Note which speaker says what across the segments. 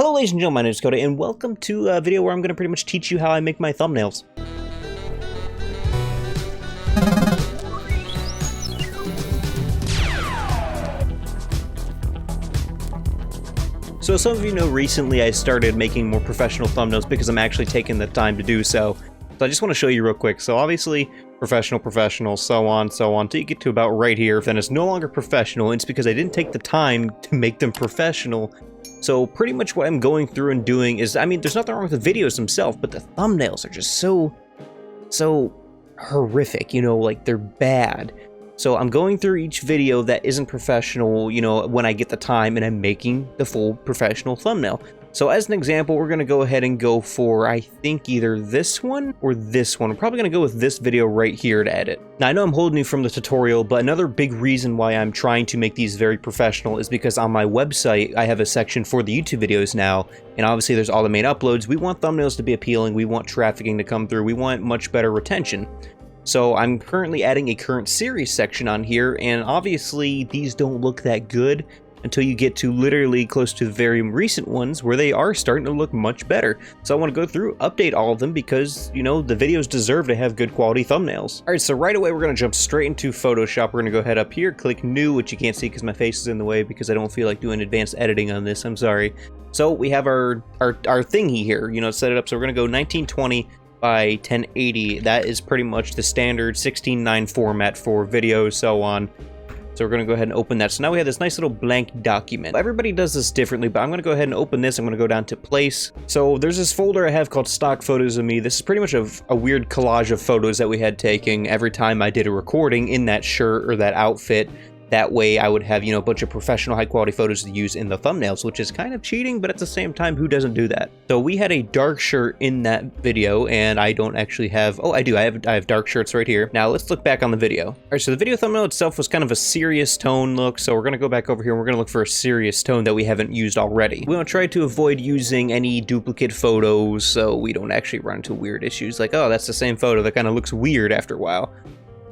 Speaker 1: Hello ladies and gentlemen, my name is Coda, and welcome to a video where I'm going to pretty much teach you how I make my thumbnails. So as some of you know, recently I started making more professional thumbnails because I'm actually taking the time to do so. So I just want to show you real quick. So obviously, professional, so on, till you get to about right here. Then it's no longer professional. It's because I didn't take the time to make them professional. So pretty much what I'm going through and doing is, I mean, there's nothing wrong with the videos themselves, but the thumbnails are just so horrific, you know, like they're bad. So I'm going through each video that isn't professional, you know, when I get the time, and I'm making the full professional thumbnail. So as an example, we're going to go ahead and go for, I think, either this one or this one. We're probably going to go with this video right here to edit. Now, I know I'm holding you from the tutorial, but another big reason why I'm trying to make these very professional is because on my website, I have a section for the YouTube videos now, and obviously there's all the main uploads. We want thumbnails to be appealing. We want trafficking to come through. We want much better retention. So I'm currently adding a current series section on here, and obviously these don't look that good until you get to literally close to the very recent ones where they are starting to look much better. So I want to go through, update all of them because, you know, the videos deserve to have good quality thumbnails. Alright, so right away we're going to jump straight into Photoshop. We're going to go ahead up here, click New, which you can't see because my face is in the way because I don't feel like doing advanced editing on this, I'm sorry. So we have our thingy here, you know, set it up. So we're going to go 1920 by 1080. That is pretty much the standard 16:9 format for videos, so on. So we're going to go ahead and open that. So now we have this nice little blank document. Everybody does this differently, but I'm going to go ahead and open this. I'm going to go down to place. So there's this folder I have called stock photos of me. This is pretty much a weird collage of photos that we had taken every time I did a recording in that shirt or that outfit. That way I would have, you know, a bunch of professional high quality photos to use in the thumbnails, which is kind of cheating, but at the same time, who doesn't do that? So we had a dark shirt in that video, and I don't actually have, oh, I do, I have dark shirts right here. Now let's look back on the video. All right, so the video thumbnail itself was kind of a serious tone look, so we're gonna go back over here and we're gonna look for a serious tone that we haven't used already. We want to try to avoid using any duplicate photos so we don't actually run into weird issues like, oh, that's the same photo, that kind of looks weird after a while.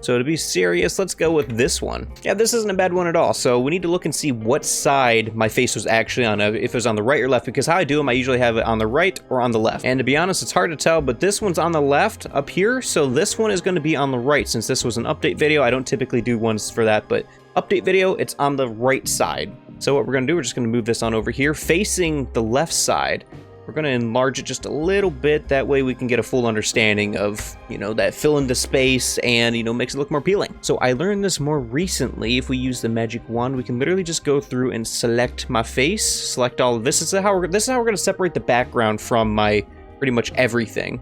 Speaker 1: So to be serious, let's go with this one. Yeah, this isn't a bad one at all. So we need to look and see what side my face was actually on, if it was on the right or left, because how I do them, I usually have it on the right or on the left. And to be honest, it's hard to tell, but this one's on the left up here, so this one is going to be on the right. Since this was an update video, I don't typically do ones for that, but update video, it's on the right side. So what we're going to do, we're just going to move this on over here, facing the left side. We're going to enlarge it just a little bit, that way we can get a full understanding of, you know, that fill in the space and, you know, makes it look more appealing. So I learned this more recently. If we use the magic wand, we can literally just go through and select my face, select all of this. This is how we're going to separate the background from my pretty much everything.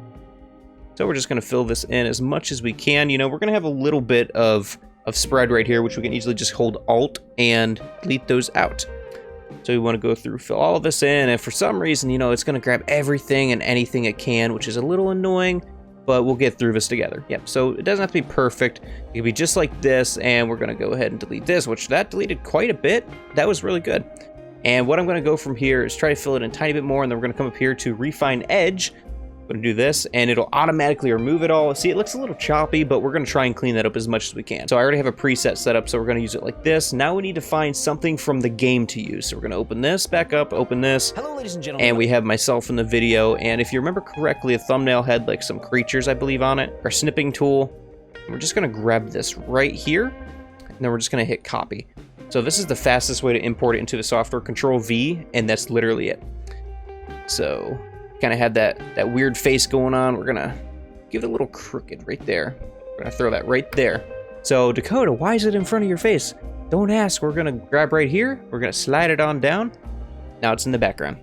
Speaker 1: So we're just going to fill this in as much as we can. You know, we're going to have a little bit of spread right here, which we can easily just hold Alt and delete those out. So we want to go through, fill all of this in, and for some reason, you know, it's going to grab everything and anything it can, which is a little annoying, but we'll get through this together. Yep, so it doesn't have to be perfect. It can be just like this, and we're going to go ahead and delete this, which that deleted quite a bit. That was really good. And what I'm going to go from here is try to fill it in a tiny bit more, and then we're going to come up here to refine edge. I'm going to do this, and it'll automatically remove it all. See, it looks a little choppy, but we're going to try and clean that up as much as we can. So I already have a preset set up, so we're going to use it like this. Now we need to find something from the game to use. So we're going to open this back up, open this. Hello, ladies and gentlemen. And we have myself in the video, and if you remember correctly, a thumbnail had like some creatures, I believe, on it. Our snipping tool. And we're just going to grab this right here, and then we're just going to hit copy. So this is the fastest way to import it into the software. Control V, and that's literally it. So kind of had that weird face going on. We're gonna give it a little crooked right there. We're gonna throw that right there. So Dakota, why is it in front of your face? Don't ask. We're gonna grab right here. We're gonna slide it on down. Now it's in the background.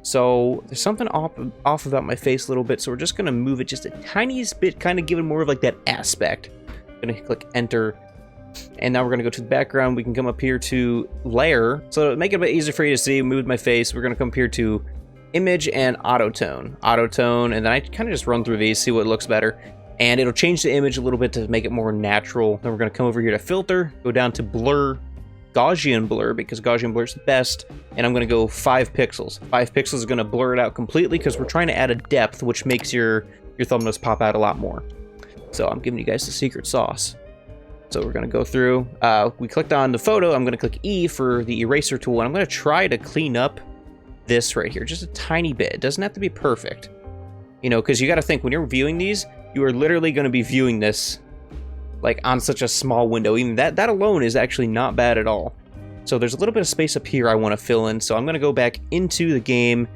Speaker 1: So there's something off about my face a little bit, so we're just gonna move it just a tiniest bit, kind of give it more of like that aspect. I'm gonna click enter, and now we're gonna go to the background. We can come up here to layer. So to make it a bit easier for you to see, move my face, we're gonna come up here to image and auto-tone, and then I kind of just run through these, see what looks better, and it'll change the image a little bit to make it more natural. Then we're going to come over here to filter, go down to blur, Gaussian blur, because Gaussian blur is the best, and I'm going to go 5 pixels. 5 pixels is going to blur it out completely because we're trying to add a depth, which makes your thumbnails pop out a lot more. So I'm giving you guys the secret sauce. So we're going to go through, we clicked on the photo, I'm going to click E for the eraser tool, and I'm going to try to clean up this right here, just a tiny bit. It doesn't have to be perfect, you know, because you got to think when you're viewing these, you are literally going to be viewing this like on such a small window. Even that alone is actually not bad at all. So there's a little bit of space up here I want to fill in. So I'm going to go back into the game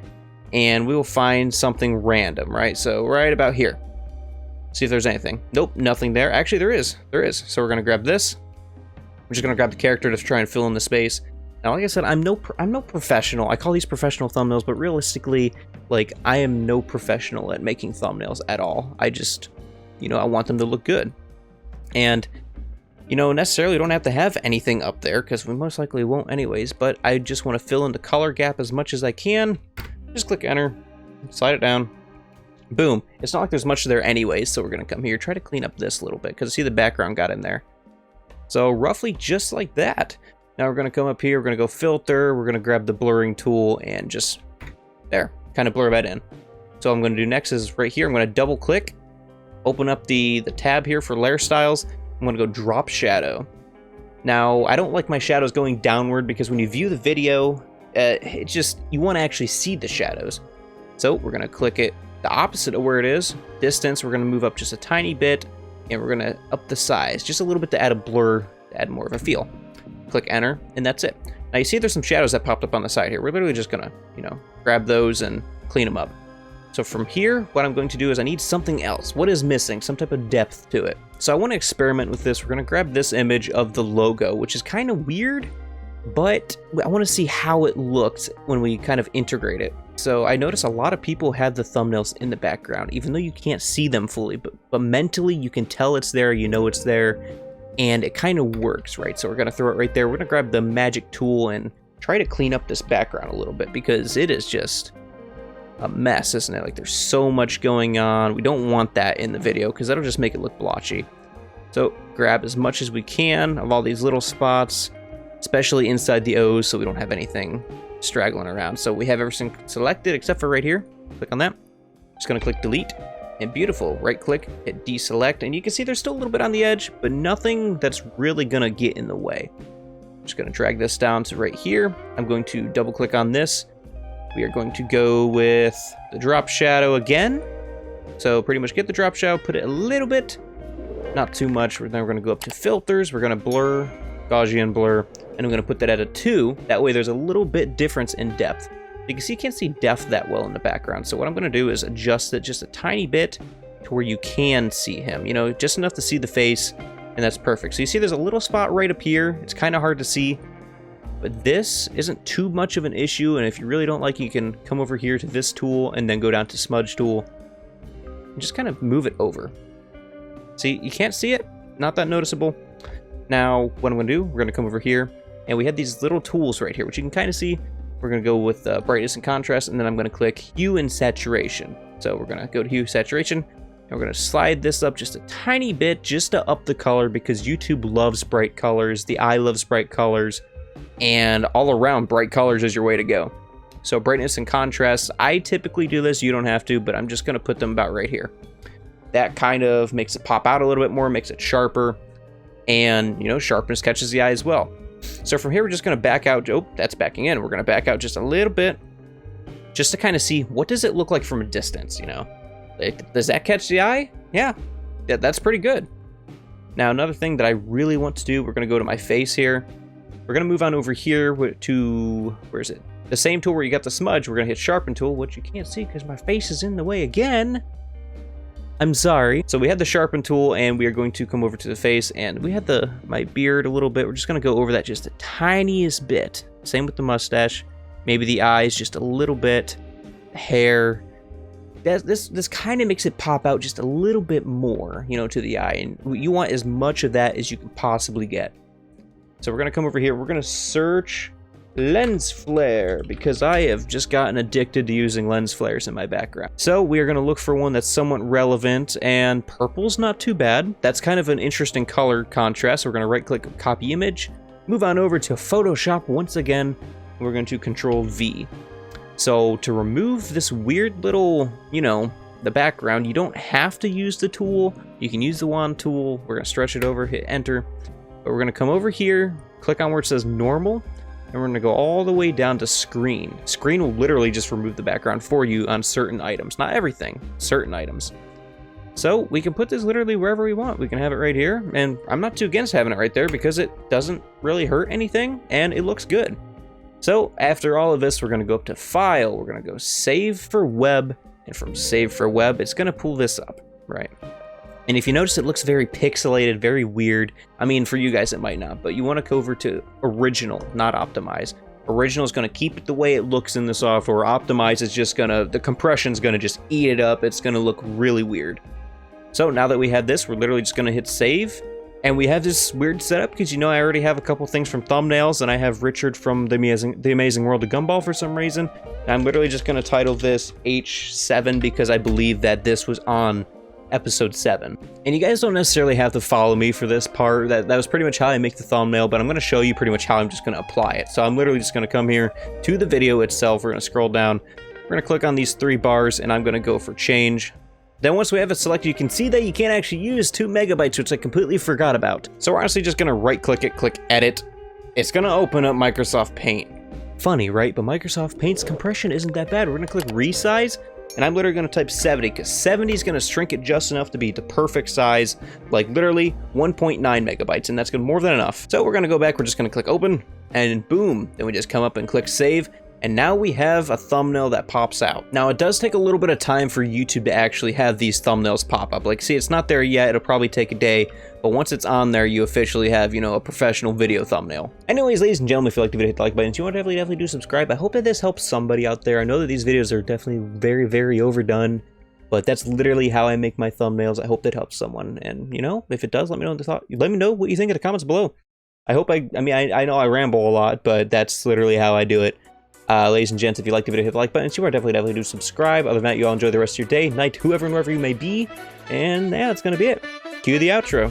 Speaker 1: and we will find something random, right? So right about here. See if there's anything. Nope, nothing there. Actually, there is. There is. So we're going to grab this. We're just going to grab the character to try and fill in the space. Now, like I said, I'm no professional. I call these professional thumbnails, but realistically, like, I am no professional at making thumbnails at all. I just, you know, I want them to look good. And, you know, necessarily don't have to have anything up there, because we most likely won't anyways, but I just want to fill in the color gap as much as I can. Just click enter, slide it down, boom. It's not like there's much there anyways, so we're going to come here, try to clean up this a little bit, because see the background got in there. So roughly just like that. Now we're going to come up here, we're going to go filter, we're going to grab the blurring tool and just, there, kind of blur that in. So what I'm going to do next is right here, I'm going to double click, open up the tab here for layer styles. I'm going to go drop shadow. Now, I don't like my shadows going downward because when you view the video, it just, you want to actually see the shadows. So we're going to click it the opposite of where it is. Distance, we're going to move up just a tiny bit, and we're going to up the size just a little bit to add a blur, to add more of a feel. Click enter, and that's it. Now you see there's some shadows that popped up on the side here. We're literally just going to, you know, grab those and clean them up. So from here, what I'm going to do is I need something else. What is missing? Some type of depth to it. So I want to experiment with this. We're going to grab this image of the logo, which is kind of weird, but I want to see how it looks when we kind of integrate it. So I notice a lot of people have the thumbnails in the background, even though you can't see them fully, but mentally you can tell it's there, you know it's there, and it kind of works, right? So we're going to throw it right there. We're going to grab the magic tool and try to clean up this background a little bit because it is just a mess, isn't it? Like there's so much going on. We don't want that in the video because that'll just make it look blotchy. So grab as much as we can of all these little spots, especially inside the O's so we don't have anything straggling around. So we have everything selected except for right here. Click on that. Just gonna click delete and beautiful. Right click, hit deselect, and you can see there's still a little bit on the edge, but nothing that's really gonna get in the way. Just gonna drag this down to right here. I'm going to double click on this. We are going to go with the drop shadow again. So pretty much get the drop shadow, put it a little bit, not too much. Then we're going to go up to filters. We're going to blur, Gaussian blur, and I'm going to put that at a 2. That way there's a little bit difference in depth. You can see you can't see depth that well in the background. So what I'm going to do is adjust it just a tiny bit to where you can see him. You know, just enough to see the face, and that's perfect. So you see there's a little spot right up here. It's kind of hard to see. But this isn't too much of an issue, and if you really don't like it, you can come over here to this tool and then go down to smudge tool and just kind of move it over. See, you can't see it, not that noticeable. Now, what I'm going to do, we're going to come over here, and we have these little tools right here, which you can kind of see. We're going to go with brightness and contrast, and then I'm going to click Hue and Saturation. So we're going to go to Hue Saturation, and we're going to slide this up just a tiny bit just to up the color because YouTube loves bright colors, the eye loves bright colors, and all around bright colors is your way to go. So brightness and contrast, I typically do this, you don't have to, but I'm just going to put them about right here. That kind of makes it pop out a little bit more, makes it sharper, and you know, sharpness catches the eye as well. So from here we're just going to back out. Oh, that's backing in. We're going to back out just a little bit just to kind of see what does it look like from a distance, you know. Like, does that catch the eye? Yeah, that's pretty good. Now another thing that I really want to do, we're going to go to my face here. We're going to move on over here to, where is it? The same tool where you got the smudge. We're going to hit sharpen tool, which you can't see because my face is in the way again. I'm sorry. So we had the sharpen tool, and we are going to come over to the face, and we had my beard a little bit. We're just going to go over that just the tiniest bit. Same with the mustache. Maybe the eyes just a little bit. The hair. This kind of makes it pop out just a little bit more, you know, to the eye. And you want as much of that as you can possibly get. So we're going to come over here. We're going to search lens flare because I have just gotten addicted to using lens flares in my background. So we are going to look for one that's somewhat relevant, and purple's not too bad. That's kind of an interesting color contrast. We're going to right click copy image, move on over to Photoshop once again. We're going to Control V. So to remove this weird little, you know, the background, you don't have to use the tool. You can use the wand tool. We're going to stretch it over, hit enter. But we're going to come over here, click on where it says normal, and we're going to go all the way down to screen. Screen will literally just remove the background for you on certain items. Not everything, certain items. So we can put this literally wherever we want. We can have it right here, and I'm not too against having it right there because it doesn't really hurt anything, and it looks good. So after all of this, we're going to go up to File, we're going to go Save for Web, and from Save for Web, it's going to pull this up, right? And if you notice, it looks very pixelated, very weird. I mean, for you guys, it might not, but you want to go over to Original, not Optimize. Original is going to keep it the way it looks in the software. Optimize is just going to, the compression's going to just eat it up. It's going to look really weird. So now that we have this, we're literally just going to hit save. And we have this weird setup because, you know, I already have a couple things from thumbnails, and I have Richard from The Amazing World of Gumball for some reason. And I'm literally just going to title this H7 because I believe that this was on episode 7. And you guys don't necessarily have to follow me for this part. That was pretty much how I make the thumbnail, but I'm going to show you pretty much how I'm just going to apply it. So I'm literally just going to come here to the video itself. We're going to scroll down. We're going to click on these 3 bars, and I'm going to go for change. Then once we have it selected, you can see that you can't actually use 2 megabytes, which I completely forgot about. So we're honestly just going to right click it, click edit. It's going to open up Microsoft Paint. Funny, right? But Microsoft Paint's compression isn't that bad. We're going to click resize. And I'm literally going to type 70 because 70 is going to shrink it just enough to be the perfect size, like literally 1.9 megabytes, and that's good, more than enough. So we're going to go back, we're just going to click open, and boom, then we just come up and click save, and now we have a thumbnail that pops out. Now it does take a little bit of time for YouTube to actually have these thumbnails pop up. Like, see, it's not there yet, it'll probably take a day, but once it's on there, you officially have, you know, a professional video thumbnail. Anyways, ladies and gentlemen, if you liked the video, hit the like button. If you want to definitely do subscribe. I hope that this helps somebody out there. I know that these videos are definitely very, very overdone, but that's literally how I make my thumbnails. I hope that helps someone. And, you know, if it does, let me know let me know what you think in the comments below. I hope I know I ramble a lot, but that's literally how I do it. Ladies and gents, if you liked the video, hit the like button. If you are, definitely do subscribe. Other than that, you all enjoy the rest of your day, night, whoever and wherever you may be. And yeah, that's going to be it. Cue the outro.